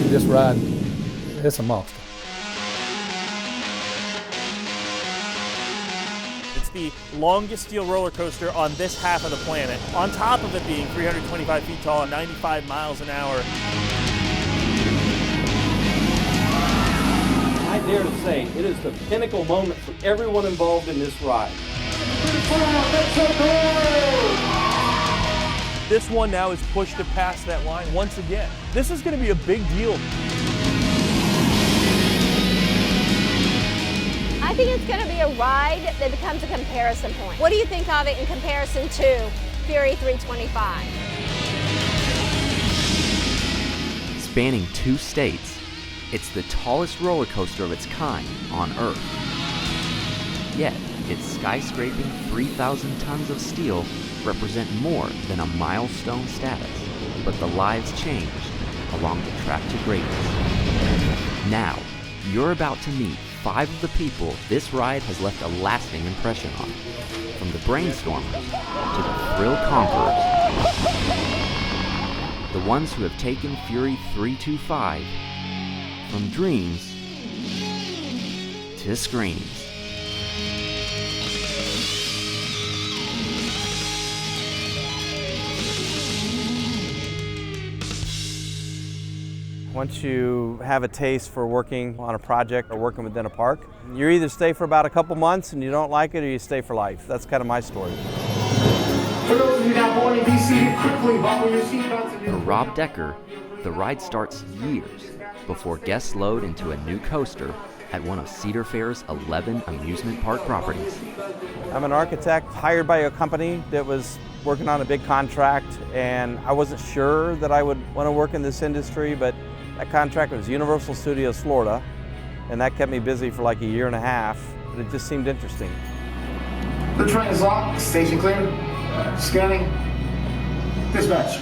This ride, it's a monster. It's the longest steel roller coaster on this half of the planet, on top of it being 325 feet tall and 95 miles an hour. I dare to say it is the pinnacle moment for everyone involved in this ride. This one now is pushed to pass that line once again. This is going to be a big deal. I think it's going to be a ride that becomes a comparison point. What do you think of it in comparison to Fury 325? Spanning 2 states, it's the tallest roller coaster of its kind on Earth. Yet, its skyscraping 3,000 tons of steel represent more than a milestone status, but the lives changed along the track to greatness. Now, you're about to meet 5 of the people this ride has left a lasting impression on, from the brainstormers to the thrill conquerors, the ones who have taken Fury 325 from dreams to screams. Once you have a taste for working on a project or working within a park, you either stay for about a couple months and you don't like it, or you stay for life. That's kind of my story. For those of you not born, be seated quickly, buckle your seatbelts. For Rob Decker, the ride starts years before guests load into a new coaster at one of Cedar Fair's 11 amusement park properties. I'm an architect hired by a company that was working on a big contract, and I wasn't sure that I would want to work in this industry, but that contract was Universal Studios Florida, and that kept me busy for like a year and a half, but it just seemed interesting. The train is locked, station clear, scanning, dispatch.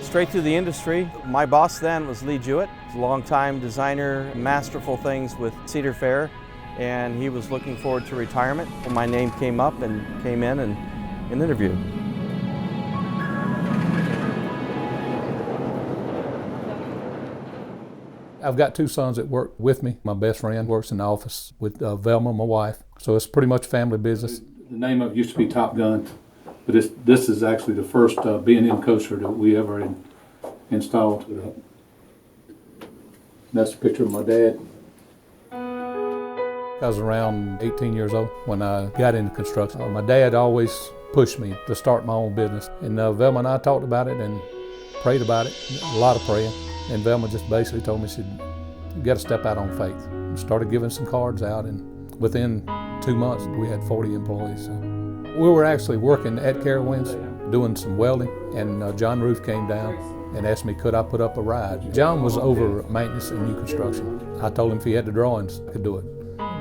Straight through the industry. My boss then was Lee Jewett, a longtime designer, masterful things with Cedar Fair, and he was looking forward to retirement. And my name came up and came in and interviewed. I've got 2 sons that work with me. My best friend works in the office with Velma, my wife. So it's pretty much family business. The name of it used to be Top Gun, but this is actually the first B&M coaster that we ever installed. That's a picture of my dad. I was around 18 years old when I got into construction. My dad always pushed me to start my own business. And Velma and I talked about it and prayed about it, a lot of praying. And Velma just basically told me, she said, you got to step out on faith. And started giving some cards out, and within 2 months, we had 40 employees. So we were actually working at Carowinds, doing some welding, and John Roof came down and asked me, could I put up a ride? John was over maintenance and new construction. I told him if he had the drawings, I could do it.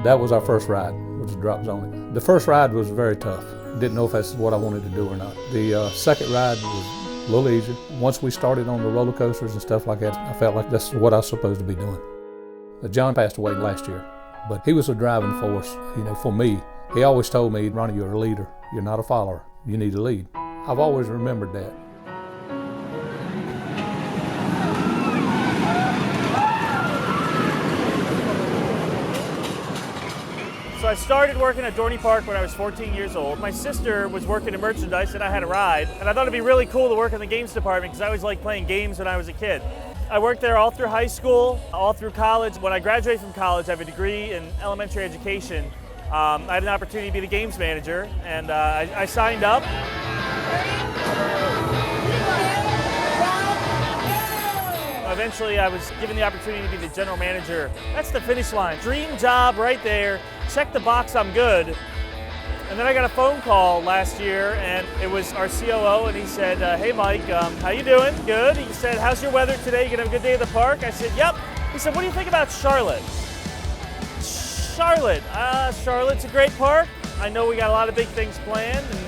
That was our first ride, was the drop zone. The first ride was very tough. Didn't know if that's what I wanted to do or not. The second ride was a little easier. Once we started on the roller coasters and stuff like that, I felt like that's what I was supposed to be doing. John passed away last year, but he was a driving force, for me. He always told me, Ronnie, you're a leader. You're not a follower. You need to lead. I've always remembered that. So I started working at Dorney Park when I was 14 years old. My sister was working in merchandise and I had a ride. And I thought it'd be really cool to work in the games department because I always liked playing games when I was a kid. I worked there all through high school, all through college. When I graduated from college, I have a degree in elementary education. I had an opportunity to be the games manager, and I signed up. Eventually, I was given the opportunity to be the general manager. That's the finish line. Dream job right there. Check the box, I'm good. And then I got a phone call last year, and it was our COO, and he said, hey Mike, how you doing? Good. He said, how's your weather today? You gonna have a good day at the park? I said, yep. He said, what do you think about Charlotte? Charlotte's a great park. I know we got a lot of big things planned. And,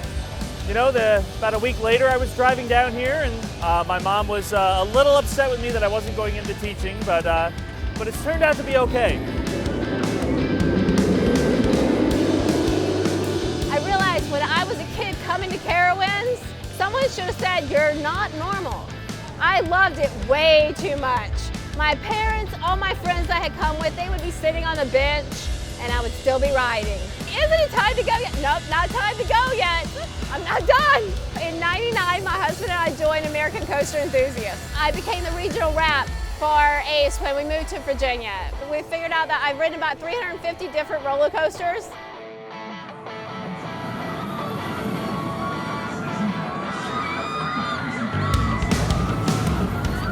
about a week later, I was driving down here, and my mom was a little upset with me that I wasn't going into teaching, but it's turned out to be okay. I realized when I was a kid coming to Carowinds, someone should have said, you're not normal. I loved it way too much. My parents, all my friends I had come with, they would be sitting on the bench and I would still be riding. Isn't it time to go yet? Nope, not time to go yet. I'm not done. In '99, my husband and I joined American Coaster Enthusiasts. I became the regional rep for ACE when we moved to Virginia. We figured out that I've ridden about 350 different roller coasters.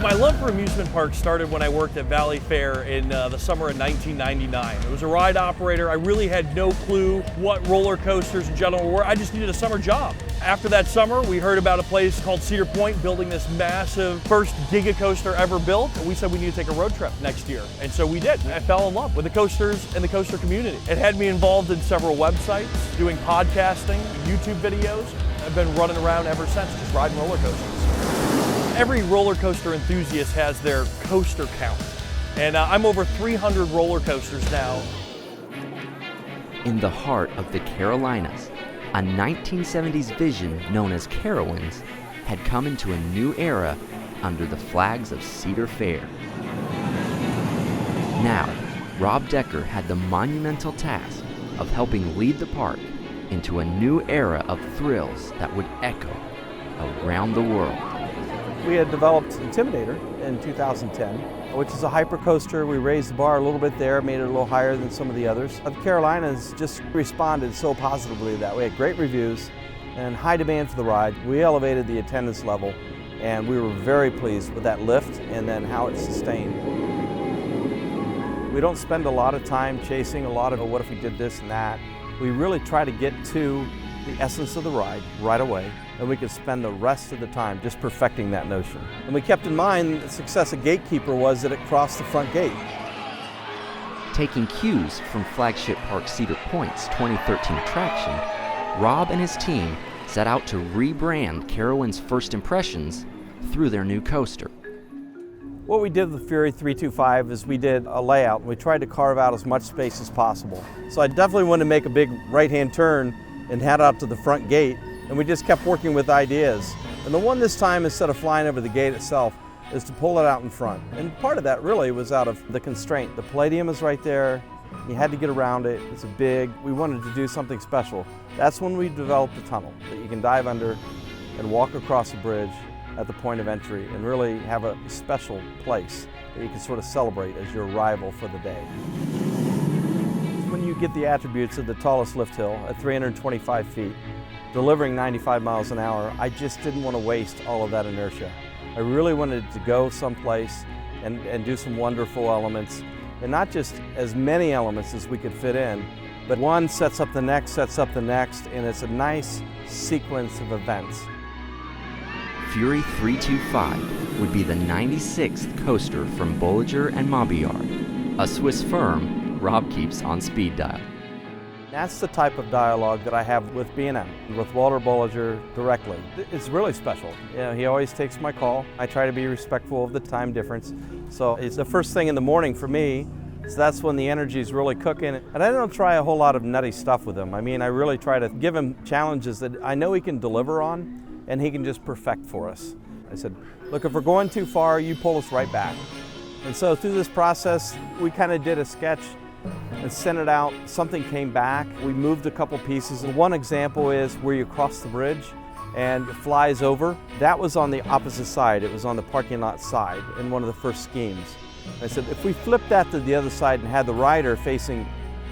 My love for amusement parks started when I worked at Valley Fair in the summer of 1999. It was a ride operator. I really had no clue what roller coasters in general were. I just needed a summer job. After that summer, we heard about a place called Cedar Point building this massive first giga coaster ever built. And we said we need to take a road trip next year. And so we did. I fell in love with the coasters and the coaster community. It had me involved in several websites, doing podcasting, YouTube videos. I've been running around ever since, just riding roller coasters. Every roller coaster enthusiast has their coaster count, and I'm over 300 roller coasters now. In the heart of the Carolinas, a 1970s vision known as Carowinds had come into a new era under the flags of Cedar Fair. Now, Rob Decker had the monumental task of helping lead the park into a new era of thrills that would echo around the world. We had developed Intimidator in 2010, which is a hypercoaster. We raised the bar a little bit there, made it a little higher than some of the others. The Carolinas just responded so positively that we had great reviews and high demand for the ride. We elevated the attendance level, and we were very pleased with that lift and then how it sustained. We don't spend a lot of time chasing a lot of what if we did this and that. We really try to get to the essence of the ride right away, and we could spend the rest of the time just perfecting that notion. And we kept in mind the success of Gatekeeper was that it crossed the front gate. Taking cues from flagship park Cedar Point's 2013 attraction, Rob and his team set out to rebrand Carowinds' first impressions through their new coaster. What we did with Fury 325 is we did a layout, and we tried to carve out as much space as possible. So I definitely wanted to make a big right-hand turn and head out to the front gate, and we just kept working with ideas. And the one this time, instead of flying over the gate itself, is to pull it out in front. And part of that really was out of the constraint. The Palladium is right there, you had to get around it, it's big, we wanted to do something special. That's when we developed a tunnel that you can dive under and walk across the bridge at the point of entry and really have a special place that you can sort of celebrate as your arrival for the day. When you get the attributes of the tallest lift hill at 325 feet, delivering 95 miles an hour, I just didn't want to waste all of that inertia. I really wanted to go someplace and do some wonderful elements, and not just as many elements as we could fit in, but one sets up the next, and it's a nice sequence of events. Fury 325 would be the 96th coaster from Bolliger and Mabillard, a Swiss firm Rob keeps on speed dial. That's the type of dialogue that I have with B&M, with Walter Bolliger directly. It's really special. You know, he always takes my call. I try to be respectful of the time difference. So it's the first thing in the morning for me, so that's when the energy is really cooking. And I don't try a whole lot of nutty stuff with him. I mean, I really try to give him challenges that I know he can deliver on and he can just perfect for us. I said, look, if we're going too far, you pull us right back. And so through this process, we kind of did a sketch and sent it out. Something came back. We moved a couple pieces. And one example is where you cross the bridge and it flies over. That was on the opposite side. It was on the parking lot side in one of the first schemes. I said, if we flip that to the other side and had the rider facing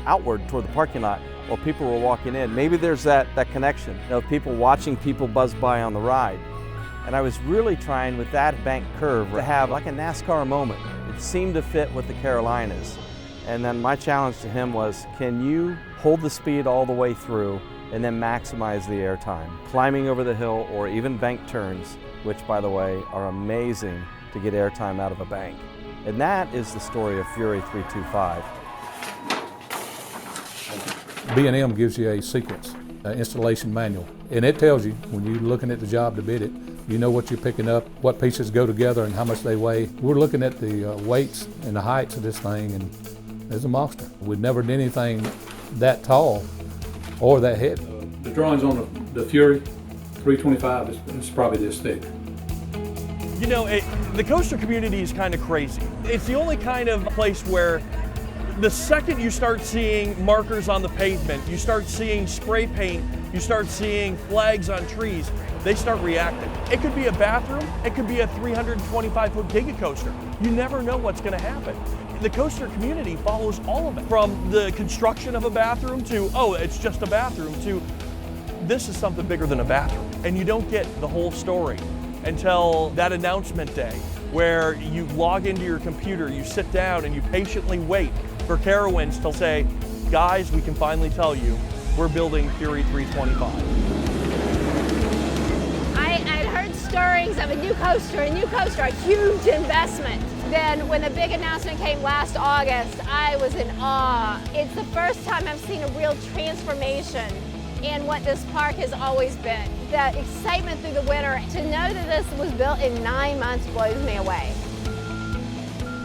outward toward the parking lot while people were walking in, maybe there's that connection of people watching people buzz by on the ride. And I was really trying with that bank curve to have like a NASCAR moment. It seemed to fit with the Carolinas. And then my challenge to him was, can you hold the speed all the way through and then maximize the air time? Climbing over the hill or even bank turns, which by the way are amazing to get air time out of a bank. And that is the story of Fury 325. B&M gives you a sequence, an installation manual, and it tells you when you're looking at the job to bid it, you know what you're picking up, what pieces go together and how much they weigh. We're looking at the weights and the heights of this thing, and it's a monster. We've never done anything that tall or that heavy. The drawings on the Fury 325 is probably this thick. You know, the coaster community is kind of crazy. It's the only kind of place where the second you start seeing markers on the pavement, you start seeing spray paint, you start seeing flags on trees, they start reacting. It could be a bathroom, it could be a 325-foot Giga coaster. You never know what's going to happen. The coaster community follows all of it, from the construction of a bathroom to, oh, it's just a bathroom, to this is something bigger than a bathroom. And you don't get the whole story until that announcement day, where you log into your computer, you sit down and you patiently wait for Carowinds to say, guys, we can finally tell you, we're building Fury 325. I'd heard stirrings of a new coaster, a huge investment. Then when the big announcement came last August, I was in awe. It's the first time I've seen a real transformation in what this park has always been. The excitement through the winter, to know that this was built in 9 months blows me away.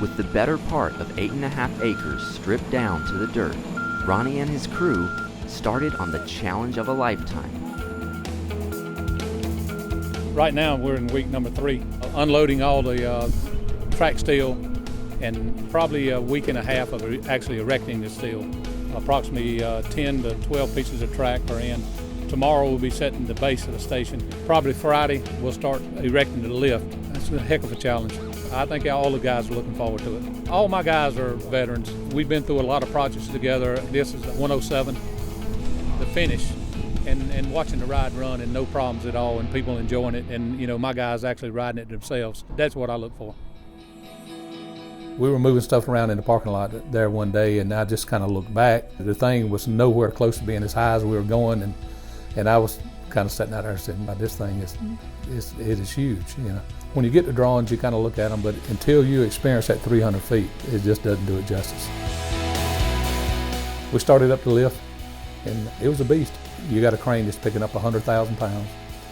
With the better part of 8.5 acres stripped down to the dirt, Ronnie and his crew started on the challenge of a lifetime. Right now we're in week number 3, unloading all the track steel, and probably a week and a half of actually erecting the steel. Approximately 10 to 12 pieces of track are in. Tomorrow we'll be setting the base of the station. Probably Friday we'll start erecting the lift. That's a heck of a challenge. I think all the guys are looking forward to it. All my guys are veterans. We've been through a lot of projects together. This is 107, the finish, and watching the ride run and no problems at all, and people enjoying it, and you know, my guys actually riding it themselves. That's what I look for. We were moving stuff around in the parking lot there one day, and I just kind of looked back. The thing was nowhere close to being as high as we were going, and I was kind of sitting out there saying, this thing is huge, you know. When you get the drawings, you kind of look at them, but until you experience that 300 feet, it just doesn't do it justice. We started up the lift, and it was a beast. You got a crane that's picking up 100,000 pounds,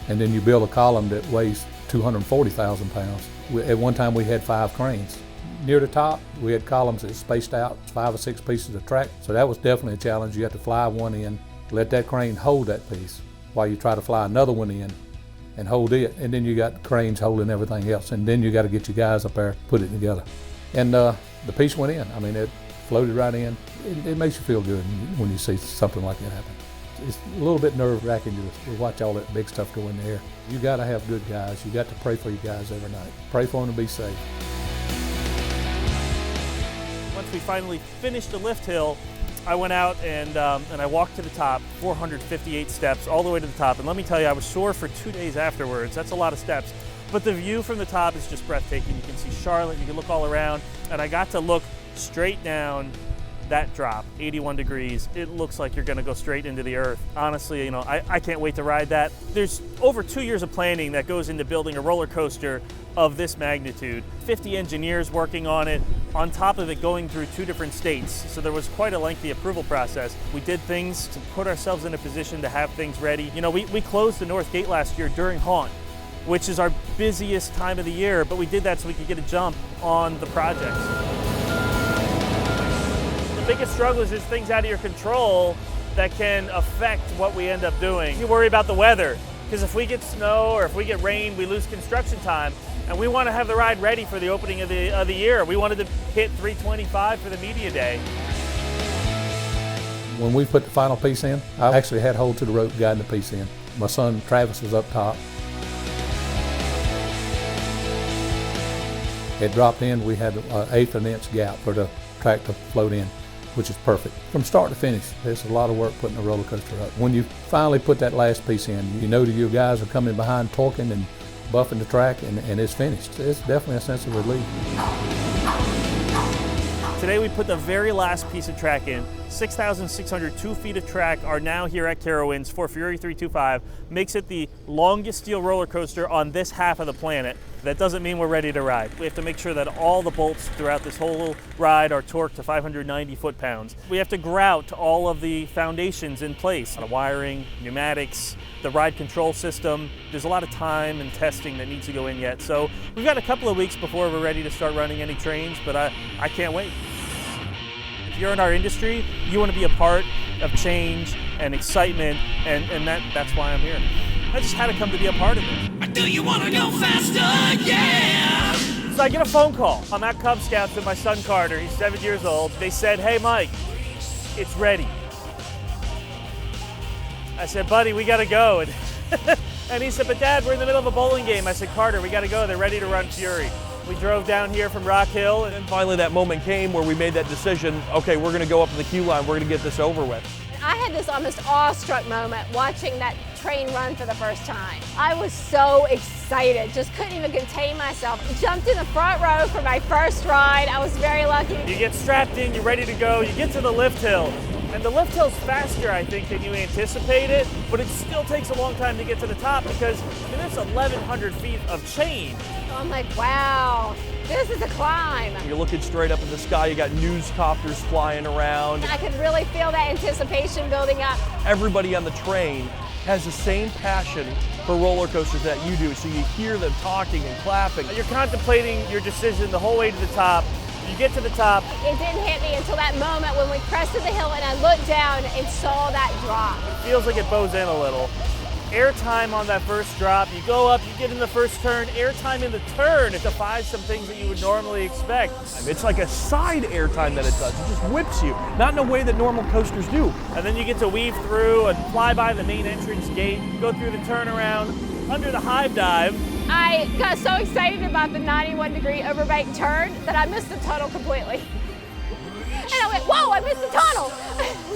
and then you build a column that weighs 240,000 pounds. At one time, we had 5 cranes. Near the top, we had columns that spaced out 5 or 6 pieces of track, so that was definitely a challenge. You had to fly one in, let that crane hold that piece while you try to fly another one in and hold it, and then you got cranes holding everything else, and then you got to get your guys up there, put it together. And the piece went in. I mean, it floated right in. It makes you feel good when you see something like that happen. It's a little bit nerve-wracking to watch all that big stuff go in the air. You got to have good guys. You got to pray for your guys every night. Pray for them to be safe. Once we finally finished the lift hill, I went out and I walked to the top, 458 steps all the way to the top. And let me tell you, I was sore for 2 days afterwards. That's a lot of steps. But the view from the top is just breathtaking. You can see Charlotte, you can look all around. And I got to look straight down that drop, 81 degrees. It looks like you're gonna go straight into the earth. Honestly, you know, I can't wait to ride that. There's over 2 years of planning that goes into building a roller coaster of this magnitude. 50 engineers working on it, on top of it going through 2 different states. So there was quite a lengthy approval process. We did things to put ourselves in a position to have things ready. You know, we closed the North Gate last year during Haunt, which is our busiest time of the year, but we did that so we could get a jump on the projects. The biggest struggle is just things out of your control that can affect what we end up doing. You worry about the weather, because if we get snow or if we get rain, we lose construction time. And we want to have the ride ready for the opening of the year. We wanted to hit 325 for the media day. When we put the final piece in, I actually had hold to the rope guiding the piece in. My son Travis was up top. It dropped in, we had an 1/8 of an inch gap for the track to float in, which is perfect. From start to finish, there's a lot of work putting a roller coaster up. When you finally put that last piece in, you know that your guys are coming behind torquing and buffing the track, and it's finished. It's definitely a sense of relief. Today we put the very last piece of track in. 6,602 feet of track are now here at Carowinds for Fury 325. Makes it the longest steel roller coaster on this half of the planet. That doesn't mean we're ready to ride. We have to make sure that all the bolts throughout this whole ride are torqued to 590 foot-pounds. We have to grout all of the foundations in place. The wiring, pneumatics, the ride control system. There's a lot of time and testing that needs to go in yet. So we've got a couple of weeks before we're ready to start running any trains, but I can't wait. If you're in our industry, you want to be a part of change and excitement, and that's why I'm here. I just had to come to be a part of it. Do you wanna go faster? Yeah! So I get a phone call. I'm at Cub Scouts with my son Carter. He's 7 years old. They said, hey Mike, it's ready. I said, buddy, we gotta go. And he said, but Dad, we're in the middle of a bowling game. I said, Carter, we gotta go. They're ready to run Fury. We drove down here from Rock Hill. And finally that moment came where we made that decision, okay, we're gonna go up to the queue line, we're gonna get this over with. I had this almost awestruck moment watching that train run for the first time. I was so excited, just couldn't even contain myself. Jumped in the front row for my first ride. I was very lucky. You get strapped in, you're ready to go, you get to the lift hill. And the lift hill's faster, I think, than you anticipated, but it still takes a long time to get to the top because, I mean, that's 1,100 feet of chain. So I'm like, wow, this is a climb. You're looking straight up in the sky, you got news copters flying around. I could really feel that anticipation building up. Everybody on the train has the same passion for roller coasters that you do, so you hear them talking and clapping. You're contemplating your decision the whole way to the top. You get to the top. It didn't hit me until that moment when we crested the hill and I looked down and saw that drop. It feels like it bows in a little. Airtime on that first drop, you go up, you get in the first turn, airtime in the turn, it defies some things that you would normally expect. It's like a side airtime that it does. It just whips you, not in a way that normal coasters do. And then you get to weave through and fly by the main entrance gate, go through the turnaround, under the hive dive. I got so excited about the 91-degree overbank turn that I missed the tunnel completely. And I went, whoa, I missed the tunnel.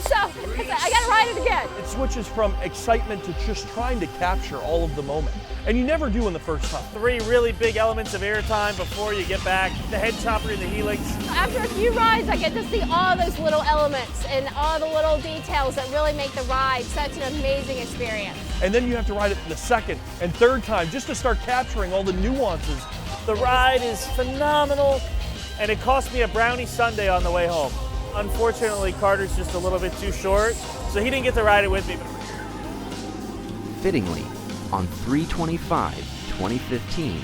So I said, I gotta ride it again. It switches from excitement to just trying to capture all of the moment. And you never do in the first time. 3 really big elements of airtime before you get back. The head chopper and the helix. After a few rides, I get to see all those little elements and all the little details that really make the ride such an amazing experience. And then you have to ride it the second and third time just to start capturing all the nuances. The ride is phenomenal, and it cost me a brownie sundae on the way home. Unfortunately, Carter's just a little bit too short, so he didn't get to ride it with me. Fittingly, on 3/25/2015,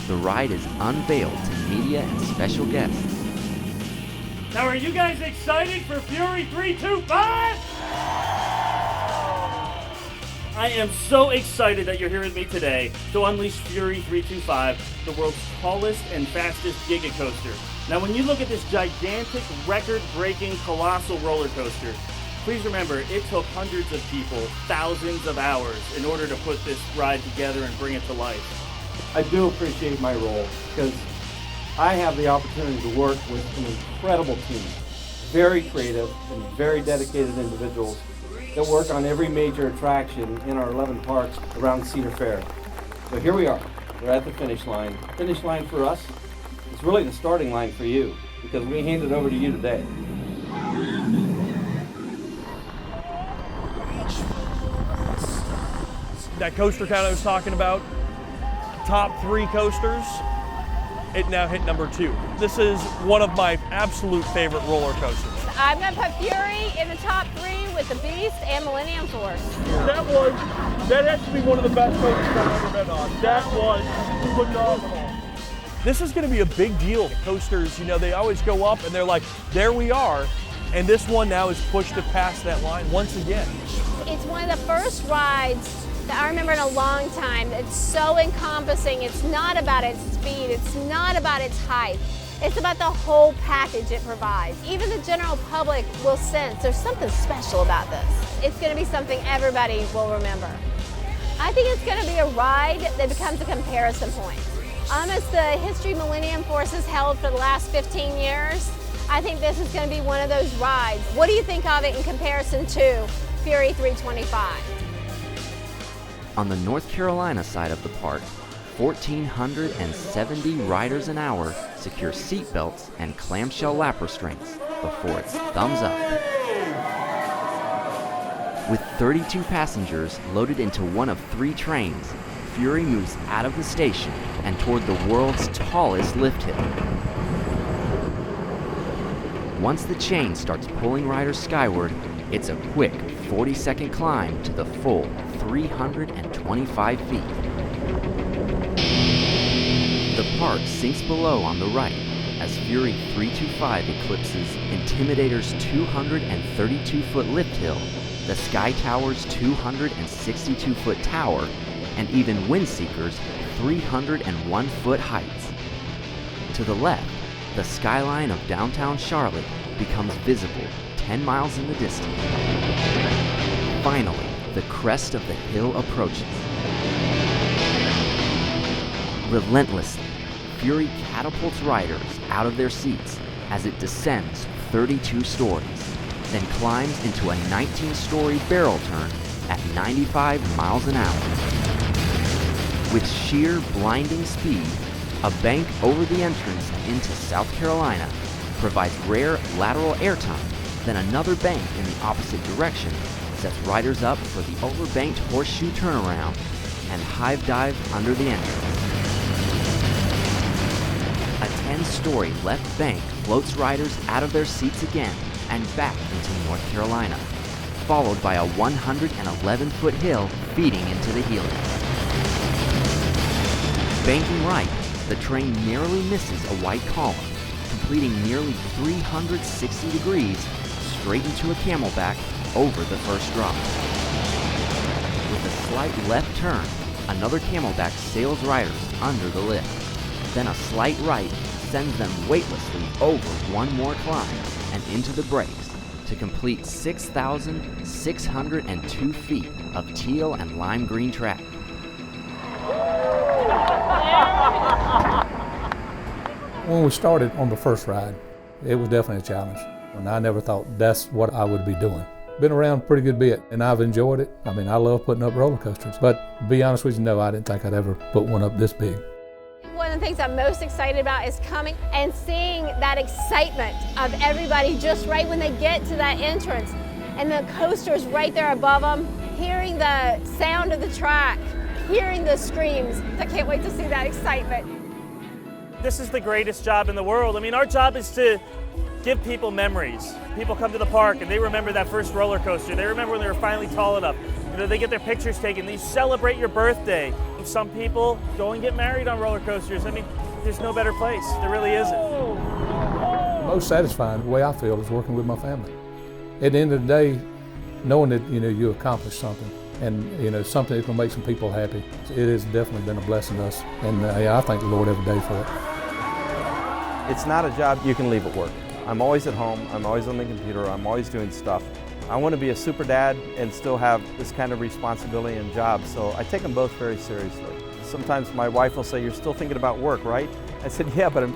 the ride is unveiled to media and special guests. Now, are you guys excited for Fury 325? I am so excited that you're here with me today to unleash Fury 325, the world's tallest and fastest giga coaster. Now, when you look at this gigantic, record-breaking, colossal roller coaster, please remember, it took hundreds of people, thousands of hours in order to put this ride together and bring it to life. I do appreciate my role because I have the opportunity to work with an incredible team, very creative and very dedicated individuals that work on every major attraction in our 11 parks around Cedar Fair. So here we are, we're at the finish line. Finish line for us is really the starting line for you because we hand it over to you today. That coaster count I was talking about, top 3 coasters, it now hit number 2. This is one of my absolute favorite roller coasters. I'm gonna put Fury in the top 3 with the Beast and Millennium Force. That has to be one of the best coasters I've ever been on. That was phenomenal. This is gonna be a big deal. Coasters, you know, they always go up and they're like, there we are. And this one now is pushed to pass that line once again. It's one of the first rides that I remember in a long time. It's so encompassing. It's not about its speed. It's not about its height. It's about the whole package it provides. Even the general public will sense there's something special about this. It's going to be something everybody will remember. I think it's going to be a ride that becomes a comparison point. Almost the history Millennium Force has held for the last 15 years, I think this is going to be one of those rides. What do you think of it in comparison to Fury 325? On the North Carolina side of the park, 1,470 riders an hour secure seat belts and clamshell lap restraints before it's thumbs up. With 32 passengers loaded into one of 3 trains, Fury moves out of the station and toward the world's tallest lift hill. Once the chain starts pulling riders skyward, it's a quick 40-second climb to the full 325 feet. The park sinks below on the right as Fury 325 eclipses Intimidator's 232-foot lift hill, the Sky Tower's 262-foot tower, and even wind seekers 301-foot heights. To the left, the skyline of downtown Charlotte becomes visible 10 miles in the distance. Finally, the crest of the hill approaches. Relentlessly, Fury catapults riders out of their seats as it descends 32 stories, then climbs into a 19-story barrel turn at 95 miles an hour. With sheer blinding speed, a bank over the entrance into South Carolina provides rare lateral airtime, then another bank in the opposite direction sets riders up for the overbanked horseshoe turnaround and hive dive under the entrance. A 10-story left bank floats riders out of their seats again and back into North Carolina, followed by a 111-foot hill feeding into the helix. Banking right, the train narrowly misses a white column, completing nearly 360 degrees straight into a camelback over the first drop. With a slight left turn, another camelback sails riders under the lift. Then a slight right sends them weightlessly over one more climb and into the brakes to complete 6,602 feet of teal and lime green track. When we started on the first ride, it was definitely a challenge. And I never thought that's what I would be doing. Been around a pretty good bit, and I've enjoyed it. I mean, I love putting up roller coasters. But to be honest with you, no, I didn't think I'd ever put one up this big. One of the things I'm most excited about is coming and seeing that excitement of everybody just right when they get to that entrance and the coaster's right there above them, hearing the sound of the track, hearing the screams. I can't wait to see that excitement. This is the greatest job in the world. I mean, our job is to give people memories. People come to the park and they remember that first roller coaster. They remember when they were finally tall enough. You know, they get their pictures taken. They celebrate your birthday. Some people go and get married on roller coasters. I mean, there's no better place. There really isn't. Most satisfying, the way I feel, is working with my family. At the end of the day, knowing that, you know, you accomplished something and, you know, something that's going to make some people happy, it has definitely been a blessing to us. And I thank the Lord every day for it. It's not a job you can leave at work. I'm always at home, I'm always on the computer, I'm always doing stuff. I want to be a super dad and still have this kind of responsibility and job, so I take them both very seriously. Sometimes my wife will say, "You're still thinking about work, right?" I said, "Yeah, but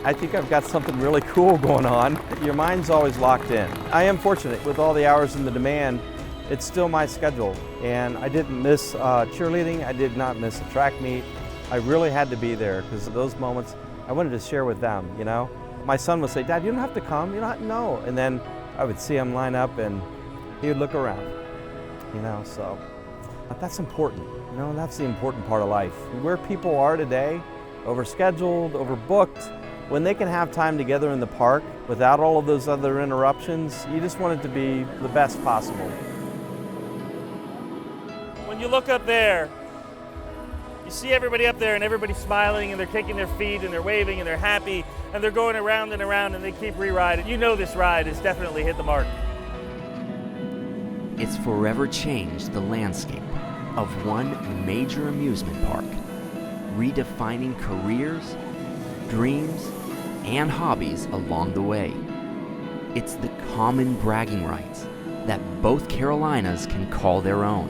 I think I've got something really cool going on." Your mind's always locked in. I am fortunate with all the hours and the demand. It's still my schedule, and I didn't miss cheerleading, I did not miss a track meet. I really had to be there because of those moments I wanted to share with them, you know? My son would say, "Dad, you don't have to come, you don't have to know." And then I would see him line up and he would look around, you know, so. But that's important, you know, that's the important part of life. Where people are today, overscheduled, overbooked, when they can have time together in the park without all of those other interruptions, you just want it to be the best possible. When you look up there, you see everybody up there and everybody's smiling and they're kicking their feet and they're waving and they're happy and they're going around and around and they keep re-riding. You know this ride has definitely hit the mark. It's forever changed the landscape of one major amusement park, redefining careers, dreams, and hobbies along the way. It's the common bragging rights that both Carolinas can call their own.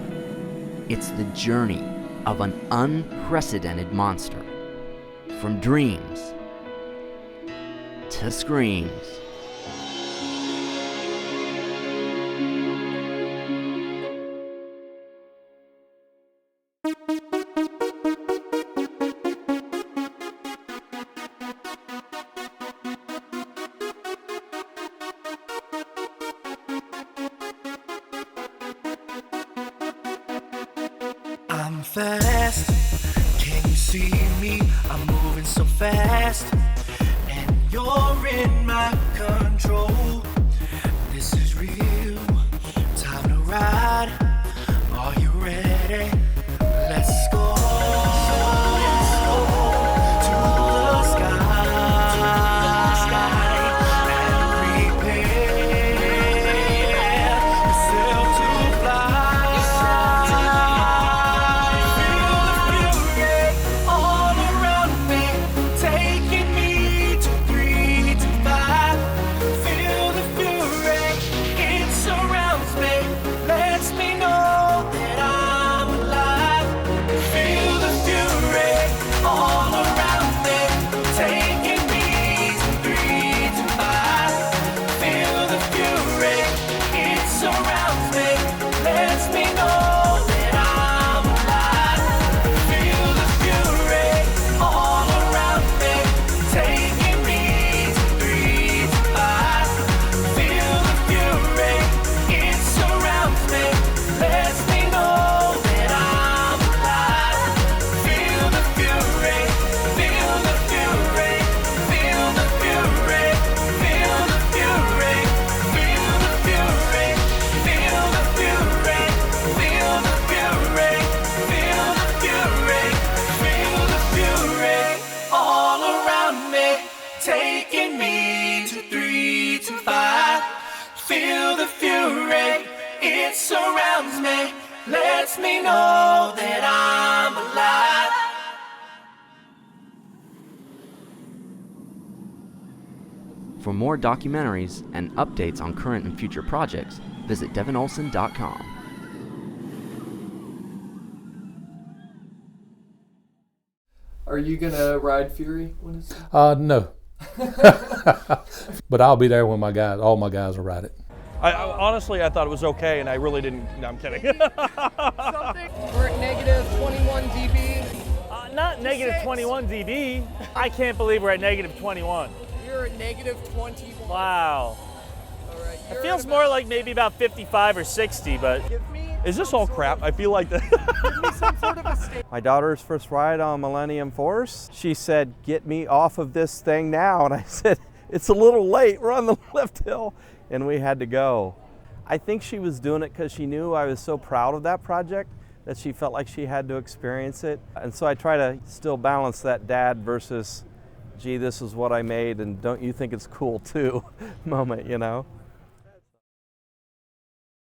It's the journey of an unprecedented monster. From dreams to screams. I'm fast, can you see me? I'm moving so fast, and you're in my control. This is real, time to ride. Are you ready? Let's go. Let's go to the sky and prepare yourself to fly. taking me to 3 to 5. Feel the fury, it surrounds me, lets me know that I'm alive. For more documentaries and updates on current and future projects, visit devinolson.com. Are you gonna ride Fury when it's? No. But I'll be there when all my guys will ride it. Honestly, I thought it was okay, and I really didn't. No, I'm kidding. We're at negative 21 dB. Not negative 21 dB. I can't believe we're at negative 21. You're at negative 21. Wow. All right. It feels more like maybe about 55 or 60, but Give me Is this all crap? I feel like some sort of a state. My daughter's first ride on Millennium Force, she said, "Get me off of this thing now." And I said, "It's a little late, we're on the left hill." And we had to go. I think she was doing it because she knew I was so proud of that project that she felt like she had to experience it. And so I try to still balance that dad versus, gee, this is what I made and don't you think it's cool too moment, you know?